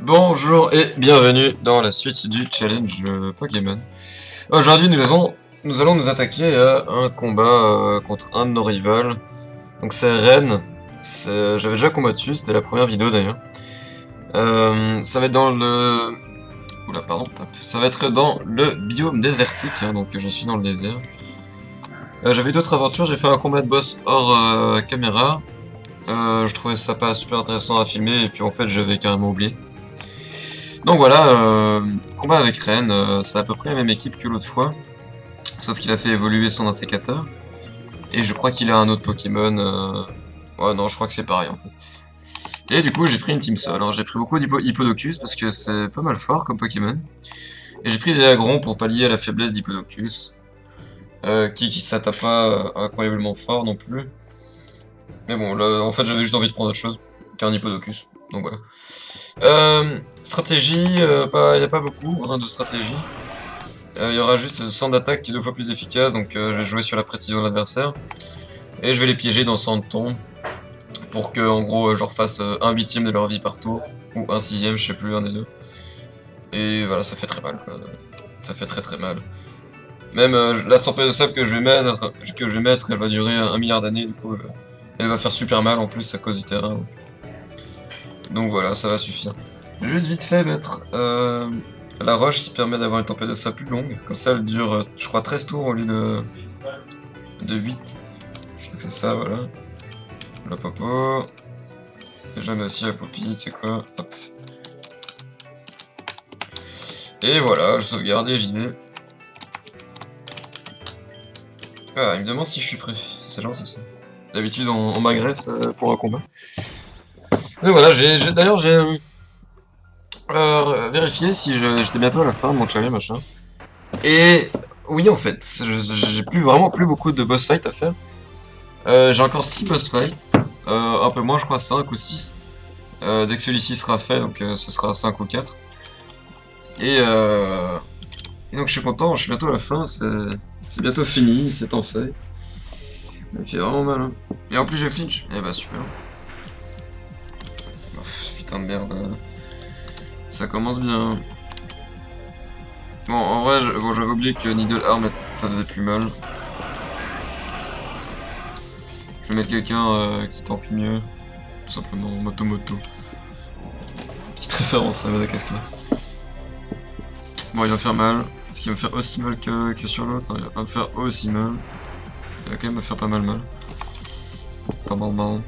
Bonjour et bienvenue dans la suite du challenge Pokémon. Aujourd'hui nous allons nous attaquer à un combat contre un de nos rivales. Donc c'est Ren. J'avais déjà combattu, c'était la première vidéo d'ailleurs. Ça va être dans le... Oula pardon. Hop. Ça va être dans le biome désertique, hein, donc je suis dans le désert. J'avais eu d'autres aventures, j'ai fait un combat de boss hors caméra. Je trouvais ça pas super intéressant à filmer et puis en fait j'avais carrément oublié. Donc voilà, combat avec Ren, c'est à peu près la même équipe que l'autre fois, sauf qu'il a fait évoluer son insécateur. Et je crois qu'il a un autre Pokémon. Ouais, non, je crois que c'est pareil en fait. Et du coup, j'ai pris une Team Sol. Alors, j'ai pris beaucoup d'Hippodocus parce que c'est pas mal fort comme Pokémon. Et j'ai pris des Agrons pour pallier à la faiblesse d'Hippodocus, qui s'attaque pas incroyablement fort non plus. Mais bon, là, en fait, j'avais juste envie de prendre autre chose qu'un Hippodocus. Donc voilà. Stratégie, il n'y a pas beaucoup hein, de stratégie. Il y aura juste 100 d'attaque qui est 2 fois plus efficace, donc je vais jouer sur la précision de l'adversaire. Et je vais les piéger dans 100 de ton, pour que en gros je leur fasse un huitième de leur vie par tour, ou un sixième, je sais plus, un des deux. Et voilà, ça fait très mal, quoi. Ça fait très très mal. Même la tempête de sable que je vais mettre, elle va durer 1 milliard d'années, du coup elle va faire super mal en plus à cause du terrain. Donc voilà, ça va suffire. Je vais juste vite fait mettre la roche qui permet d'avoir une tempête de sable plus longue. Comme ça, elle dure, je crois, 13 tours au lieu de 8. Je crois que c'est ça, voilà. La popo. Et je la mets aussi à Poppy, tu sais quoi. Hop. Et voilà, je sauvegarde et j'y vais. Ah, il me demande si je suis prêt. C'est gentil ça. D'habitude, on m'agresse pour un combat. Donc voilà, d'ailleurs, j'ai vérifié si j'étais bientôt à la fin de mon challenge, machin. Et oui, en fait, j'ai plus beaucoup de boss fights à faire. J'ai encore 6 boss fights, un peu moins, je crois 5 ou 6. Dès que celui-ci sera fait, donc ce sera 5 ou 4. Et donc je suis content, je suis bientôt à la fin, c'est bientôt fini, c'est en fait. Ça me fait vraiment mal. Hein. Et en plus j'ai flinch, eh bah super. Oh, putain de merde, ça commence bien. Bon, en vrai, j'avais oublié que Needle Arm, ça faisait plus mal. Je vais mettre quelqu'un qui tank mieux. Tout simplement, Moto Moto. Petite référence à Madagascar. Bon, il va faire mal. Est-ce qu'il va me faire aussi mal que sur l'autre? Non, il va pas me faire aussi mal. Il va quand même me faire pas mal mal. Pas mal mal.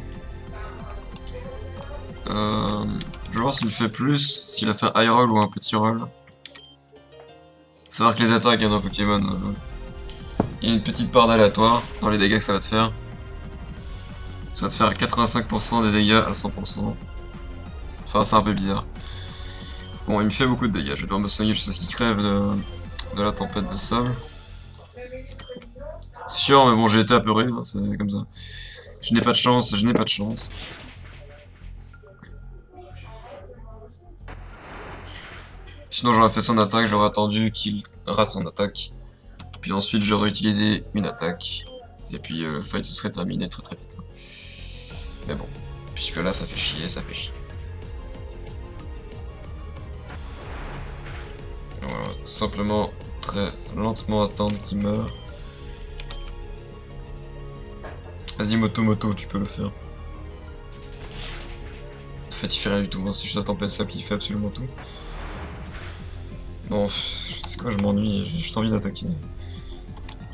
Je vais voir s'il me fait plus, s'il a fait un high roll ou un petit roll. Faut savoir que les attaques dans Pokémon, il y a une petite part d'aléatoire dans les dégâts que ça va te faire. Ça va te faire 85% des dégâts à 100%. Enfin, c'est un peu bizarre. Bon, il me fait beaucoup de dégâts, je vais devoir me soigner jusqu'à ce qu'il crève de la tempête de sable. C'est chiant, mais bon, j'ai été apeuré, hein, c'est comme ça. Je n'ai pas de chance, je n'ai pas de chance. Sinon, j'aurais fait son attaque, j'aurais attendu qu'il rate son attaque. Puis ensuite, j'aurais utilisé une attaque. Et puis, le fight se serait terminé très très vite. Mais bon, puisque là, ça fait chier, ça fait chier. Voilà, tout simplement, très lentement attendre qu'il meure. Vas-y, Moto Moto, tu peux le faire. En fait, il fait rien du tout, hein. C'est juste la tempête de sable qui fait absolument tout. Bon, c'est quoi, je m'ennuie, j'ai juste envie d'attaquer.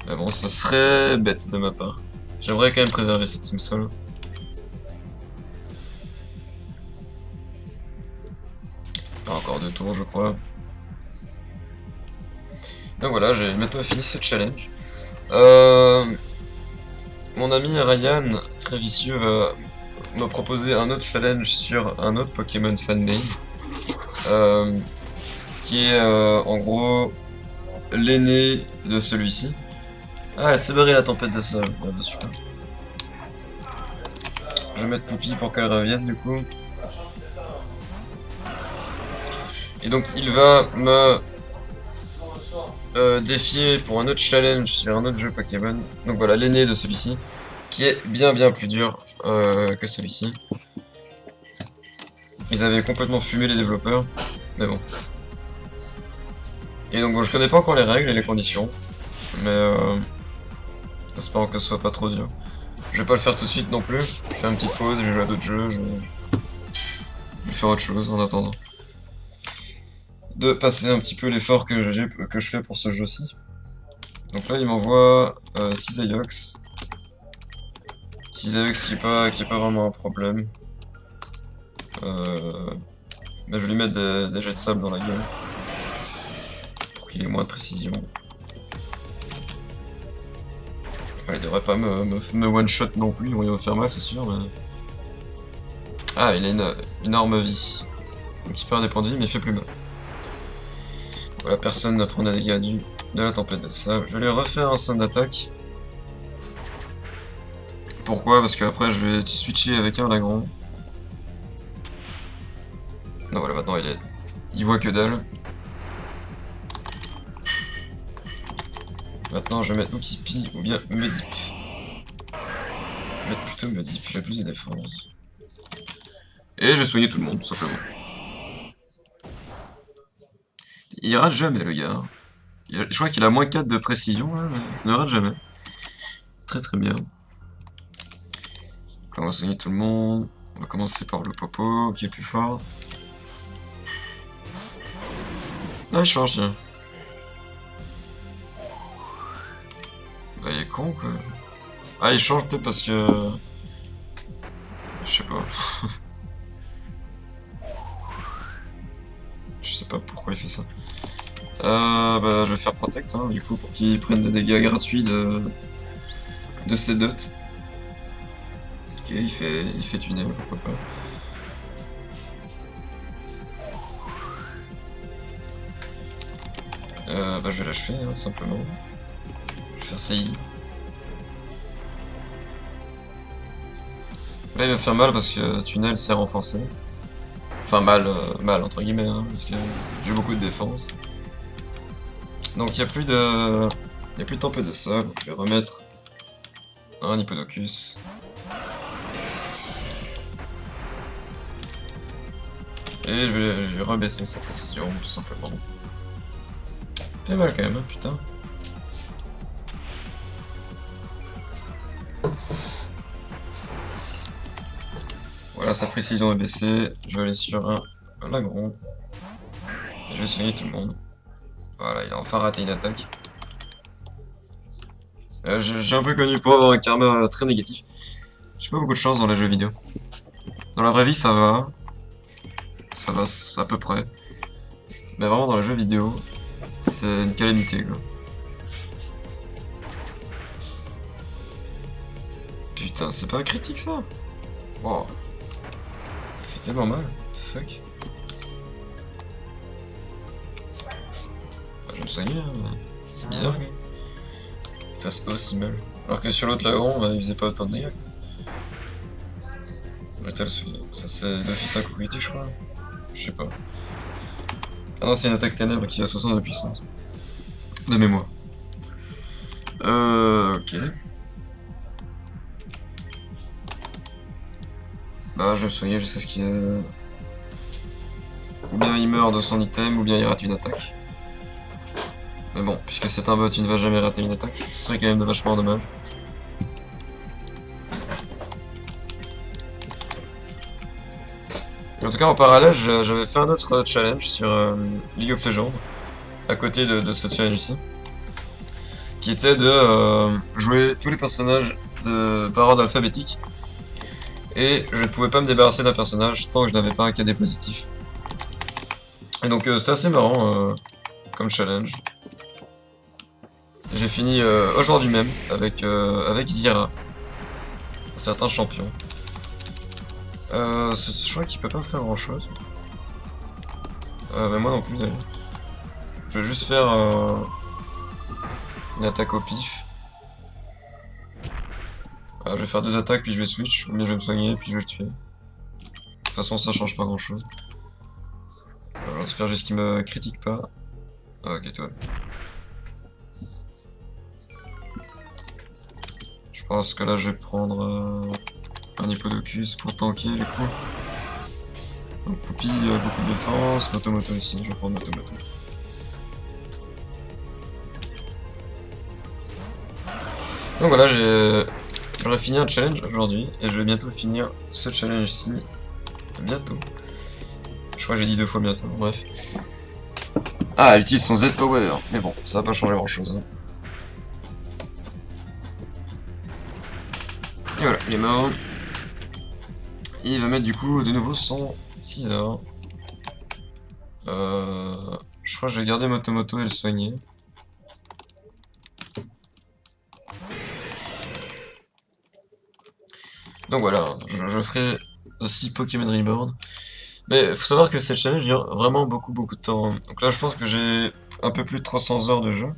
Mais bon, ce serait bête de ma part. J'aimerais quand même préserver cette team solo. Pas encore 2 tours, je crois. Donc voilà, j'ai bientôt fini ce challenge. Mon ami Ryan, très vicieux, va me proposer un autre challenge sur un autre Pokémon fanmade. Qui est en gros l'aîné de celui-ci. Ah, elle s'est barrée la tempête de sable. Ouais, bah, super. Je vais mettre Poupie pour qu'elle revienne du coup. Et donc il va me défier pour un autre challenge sur un autre jeu Pokémon. Donc voilà, l'aîné de celui-ci, qui est bien plus dur que celui-ci. Ils avaient complètement fumé les développeurs, mais bon. Et donc bon, je connais pas encore les règles et les conditions, mais j'espère que ce soit pas trop dur. Je vais pas le faire tout de suite non plus, je fais une petite pause, je vais jouer à d'autres jeux, je vais faire autre chose en attendant. De passer un petit peu l'effort que je fais pour ce jeu-ci. Donc là il m'envoie 6 Aiox. 6 Aiox qui est pas vraiment un problème. Mais je vais lui mettre des jets de sable dans la gueule. Pour qu'il ait moins de précision. Ah, il devrait pas me one-shot non plus, il va me faire mal c'est sûr, mais... Ah, il a une arme vie. Donc il perd des points de vie mais il fait plus mal. Voilà, personne ne prend des dégâts de la tempête de sable. Je vais lui refaire un son d'attaque. Pourquoi? Parce qu'après je vais switcher avec un lagron. Non voilà, maintenant il voit que dalle. Maintenant je vais mettre Oukipi ou bien Medip. Mettre plutôt Medip, il a plus de défense. Et je vais soigner tout le monde, tout simplement. Il rate jamais le gars. Je crois qu'il a moins 4 de précision là, mais il ne rate jamais. Très très bien. Donc là, on va soigner tout le monde. On va commencer par le Popo qui est plus fort. Ah, il change, tiens. Bah, il est con, quoi. Ah, il change peut-être parce que... Je sais pas. Je sais pas pourquoi il fait ça. Bah, je vais faire Protect, hein, du coup, pour qu'il prenne des dégâts gratuits de ses dots. Ok, il fait tunnel, pourquoi pas. Bah, je vais l'achever, hein, simplement. Je vais faire ça easy. Là, il va me faire mal parce que tunnel s'est renforcé. Enfin, mal entre guillemets, hein, parce que j'ai beaucoup de défense. Donc, il n'y a plus de... Il n'y a plus de tempête de sol, donc je vais remettre un Hippodocus. Et je vais rebaisser sa précision, tout simplement. Fait mal quand même, hein, putain. Voilà, sa précision est baissée. Je vais aller sur un lagron. Et je vais soigner tout le monde. Voilà, il a enfin raté une attaque. J'ai un peu connu pour avoir un karma très négatif. J'ai pas beaucoup de chance dans les jeux vidéo. Dans la vraie vie, ça va. Ça va à peu près. Mais vraiment, dans les jeux vidéo, c'est une calamité, quoi. Putain, c'est pas un critique, ça? Oh. Ça fait tellement mal. What the fuck? Ah, je vais me soigner, hein. C'est bizarre. Il fasse aussi mal. Alors que sur l'autre lagron, bah, il faisait pas autant de dégâts. Metal, ça c'est d'office un coup critique, je crois. Je sais pas. Ah non, c'est une attaque ténèbres qui a 60 de puissance. De mémoire. Ok. Bah, je vais me soigner jusqu'à ce qu'il... Ou bien il meurt de son item, ou bien il rate une attaque. Mais bon, puisque c'est un bot, il ne va jamais rater une attaque. Ce serait quand même vachement dommage. Et en tout cas, en parallèle, j'avais fait un autre challenge sur League of Legends, à côté de ce challenge-ci, qui était de jouer tous les personnages par ordre alphabétique, et je ne pouvais pas me débarrasser d'un personnage tant que je n'avais pas un KD positif. Et donc c'était assez marrant comme challenge. J'ai fini aujourd'hui même avec Zira, un certain champion. Je crois qu'il peut pas faire grand chose. Mais moi non plus d'ailleurs. Je vais juste faire une attaque au pif. Je vais faire 2 attaques puis je vais switch, ou bien je vais me soigner puis je vais le tuer. De toute façon ça change pas grand chose. J'espère juste qu'il me critique pas. Ah, ok, toi. Je pense que là je vais prendre un Hippodocus pour tanker du coup. Donc Poupie, beaucoup de défense, Motomoto aussi, je vais prendre Motomoto. Donc voilà, j'aurais fini un challenge aujourd'hui, et je vais bientôt finir ce challenge-ci. Bientôt. Je crois que j'ai dit 2 fois bientôt, bref. Ah, elle utilise son Z-Power, mais bon, ça va pas changer grand-chose. Hein. Et voilà, il est mort. Et il va mettre du coup de nouveau son 6 heures. Je crois que je vais garder Motomoto et le soigner. Donc voilà, je ferai aussi Pokémon Reborn. Mais faut savoir que cette challenge dure vraiment beaucoup de temps. Hein. Donc là je pense que j'ai un peu plus de 300 heures de jeu.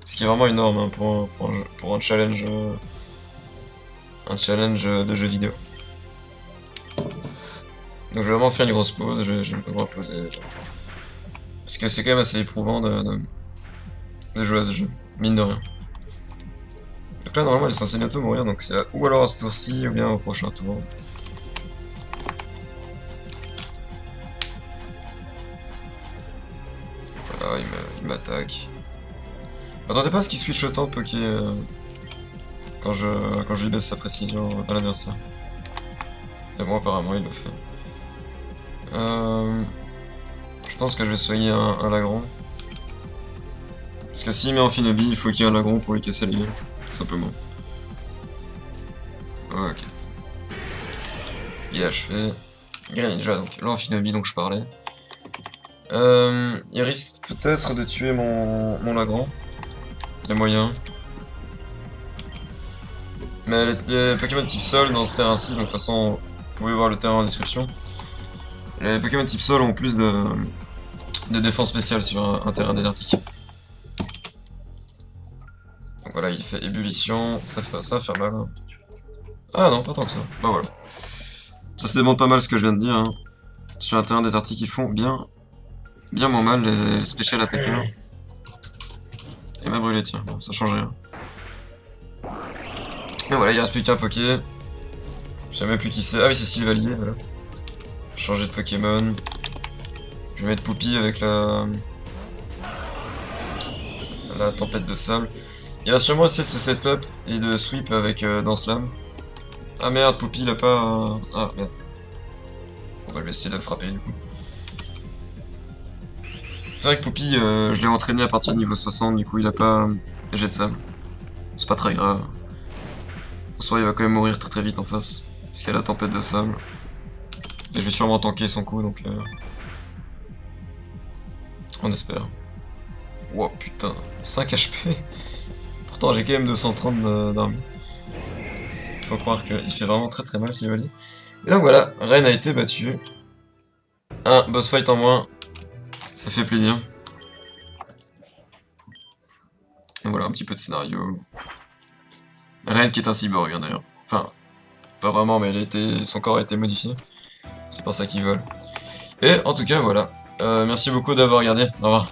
Ce qui est vraiment énorme hein, pour un challenge de jeu vidéo. Donc je vais vraiment faire une grosse pause, je vais me reposer. Parce que c'est quand même assez éprouvant de jouer à ce jeu, mine de rien. Donc là normalement elle est censée bientôt mourir, donc c'est ou alors à ce tour-ci ou bien au prochain tour. Voilà, il m'attaque. Attendez pas à ce qu'il switch autant de Poké quand je lui baisse sa précision à l'adversaire. Et bon apparemment il le fait. Je pense que je vais soigner un Lagron. Parce que s'il met Amphinobi, il faut qu'il y ait un Lagron pour lui casser la gueule, tout simplement. Ok. Il est achevé. Greninja, donc l'Amphinobi dont je parlais. Il risque peut-être de tuer mon Lagron. Il y a moyen. Mais les Pokémon type Sol dans ce terrain-ci, donc de toute façon, vous pouvez voir le terrain en description. Les Pokémon type Sol ont plus de défense spéciale sur un terrain désertique. Donc voilà, il fait ébullition, ça va faire mal. Hein. Ah non, pas tant que ça. Bah voilà. Ça démontre pas mal ce que je viens de dire. Hein. Sur un terrain désertique, ils font bien moins mal les special attaqueurs. Et m'a brûlé, tiens, bon, ça change rien. Et voilà, il reste plus qu'un Poké. Je sais même plus qui c'est. Ah oui, c'est Sylvalier, voilà. Changer de Pokémon. Je vais mettre Poupie avec la tempête de sable. Il va sûrement essayer de se setup et de sweep avec Danslam. Ah merde, Poupie il a pas... Ah merde. Bon bah je vais essayer de le frapper du coup. C'est vrai que Poupie, je l'ai entraîné à partir du niveau 60, du coup il a pas jet de sable. C'est pas très grave. En soi il va quand même mourir très vite en face. Parce qu'il y a la tempête de sable. Et je vais sûrement tanker son coup donc... On espère. Wow putain, 5 HP. Pourtant j'ai quand même 230 d'armes. Faut croire qu'il fait vraiment très mal Sylvali. Et donc voilà, Ren a été battu. Un boss fight en moins. Ça fait plaisir. Donc voilà, un petit peu de scénario. Ren qui est un cyborg hein, d'ailleurs. Enfin, pas vraiment, mais son corps a été modifié. C'est pour ça qu'ils veulent. Et en tout cas, voilà. Merci beaucoup d'avoir regardé. Au revoir.